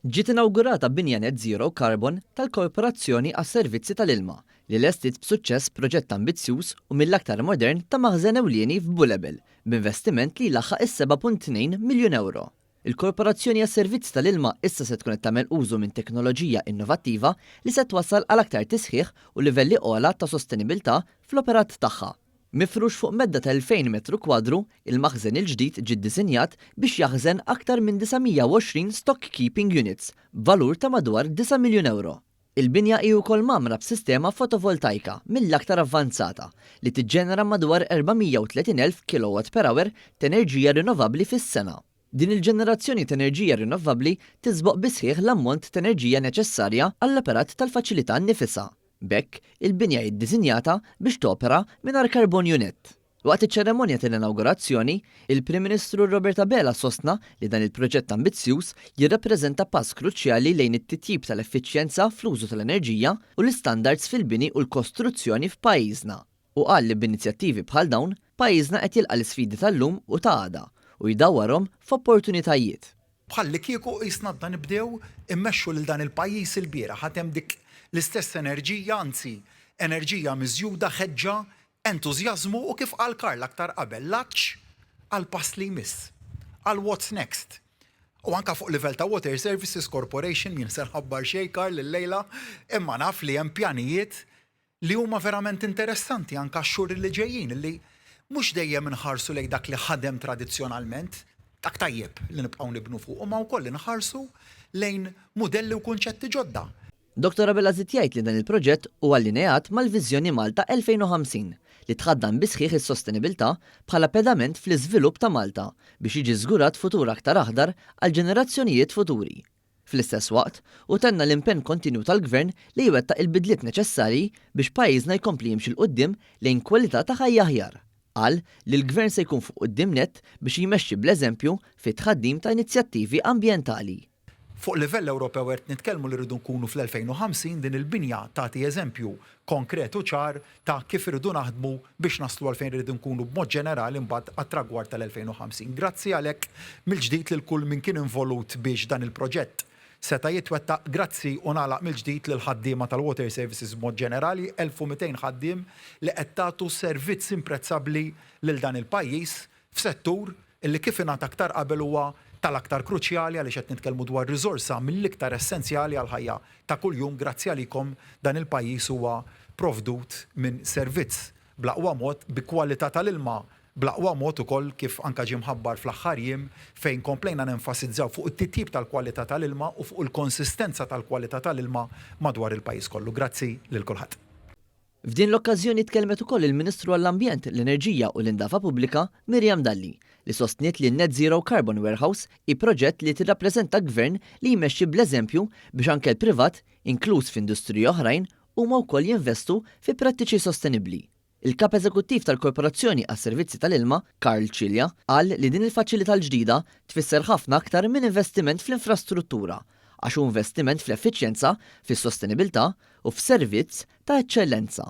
Ġiet inawgurata binja Net Zero Carbon tal-Korporazzjoni għas-Servizzi tal-Ilma li lestit b'suċċess proġett ambizzjuż u mill-aktar modern ta' maħżen ewlieni f'Bullable b'investiment li jlaħħaq is-7.2 miljun euro. Il-Korporazzjoni għas-Servizzi tal-Ilma issa se tkun qed tagħmel użu minn teknoloġija innovattiva li se twassal għal aktar tisħiħ u livelli ogħla ta' sostenibilità fl-operat tagħha. Mifrux fuq medda ta' 2000 metru kwadru, il-maħżen il-ġdid ġie ddisinjat biex jaħżen aktar minn 920 stock keeping units, b'valur ta' madwar 9 miljun euro. Il-binja hi wkoll magħmra b'sistema fotovoltaika mill-aktar avvanzata li tiġġenera madwar 430,000 kWh ta' enerġija rinnovabbli fis-sena. Din il-ġenerazzjoni ta' enerġija rinnovabbli tisboq bisħieħ l-ammont ta' enerġija neċessarja għall-operat tal-faċilità nnifisha. Bekk, il-binja jiddisinjata biex topera mingħajr carbonju net. Waqt iċ-ċeremonja tal-inawgurazzjoni, il-Prim Ministru Robert Abela sostna li dan il-proġett ambizzjuż jirrappreżenta pass kruċjali lejn it-titjib tal-effiċjenza fl-użu tal-enerġija u l-istandards fil-bini u l-kostruzzjoni f'pajjiżna. U qal li b'inizjattivi bħal dawn, pajjiżna qed jilqa' l-isfidi tal-lum u ta' għada u jdawwarhom f'opportunitajiet. Bħalli kieku qisna nibdew immexxu lil dan il-pajjiż il-bieraħ ħatem dik l-istess enerġija, anzi, enerġija miżjuda, ħeġġa, entużjażmu u kif qal Karl aktar qabel laċċ għal pass li jmiss, għal what's next. U anka fuq livell ta' Water Services Corporation jien se nħabbar xejn Karl illejla, imma naf li hemm pjanijiet li huma verament interessanti anka x-xhur li ġejjin li mhux dejjem inħarsu lejn dak li ħadem tradizzjonalment, dak tajjeb li nibqgħu nibnu fuq, ma wkoll inħarsu lejn mudelli u kunċetti ġodda. Dr. Abela żied jgħid li dan il-proġett huwa allineat mal-Viżjoni Malta 2050 li tħaddam bisħieħ is-sostenibilità bħala pedament fl-iżvilupp ta' Malta biex jiġi żgurat futur aktar aħdar għal ġenerazzjonijiet futuri. Fl-istess waqt, utenna l-impenn kontinju tal-Gvern li jwettaq il-bidliet neċessarji biex pajjiżna jkompli jimxi l-qudiem lejn kwalità ta' ħajja aħjar. Qal li l-Gvern se jkun fuq quddiem nett biex jmexxi bl-eżempju fit-tħaddim ta' inizjattivi ambjentali. Fuq livell Ewropew qed nitkellmu li rridu nkunu fl-2050 din il-binja tagħti eżempju konkret u ċar ta' kif irridu naħdmu biex naslu għalfejn irridu nkunu b'mod ġenerali mbagħad għat-tragward tal-2050. Grazzi għalhekk mill-ġdid lil kull min kien involut biex dan il-proġett seta' jitwettaq, grazzi u nagħlaq mill-ġdid lil ħaddiema tal-Water Services b'mod ġenerali, 1200 ħaddiem li qed tagħtu servizz imprezzabbli lil dan il-pajjiż f'settur illi kif ingħata aktar qabel huwa tal-aktar kruċjali għaliex qed nitkellmu dwar riżorsa mill-iktar essenzjali għal ħajja ta' kuljum grazzi għalikom dan il-pajjiż huwa provdut minn servizz bl-aqwa mod bi kwalità tal-ilma bl-aqwa mod ukoll kif anke ġie mħabbar fl-aħħar jiem fejn komplejna nenfasizzaw fuq it-titjib tal-kwalità tal-ilma u fuq il-konsistenza tal-kwalità tal-ilma madwar il-pajjiż kollu. Grazzi lil kulħadd. F'din l-okkażjoni tkellmet ukoll il-Ministru għall-Ambjent, l-Enerġija u l-Indafa Pubblika Miriam Dalli li sostniet li Net Zero Carbon Warehouse hi proġett li tirrappreżenta gvern li jmexxi bl-eżempju biex anke l-privat, inkluż f'industriji oħrajn, huma wkoll jinvestu fi prattiċi sostenibbli. Il-kap eżekuttiv tal-Korporazzjoni għas-Servizzi tal-Ilma, Karl Cilja, qal li din il-faċilità l-ġdida tfisser ħafna aktar minn investiment fl-infrastruttura għax hu investiment fl-effiċjenza, fis-sostenibilità u f'servizz ta' eċċellenza.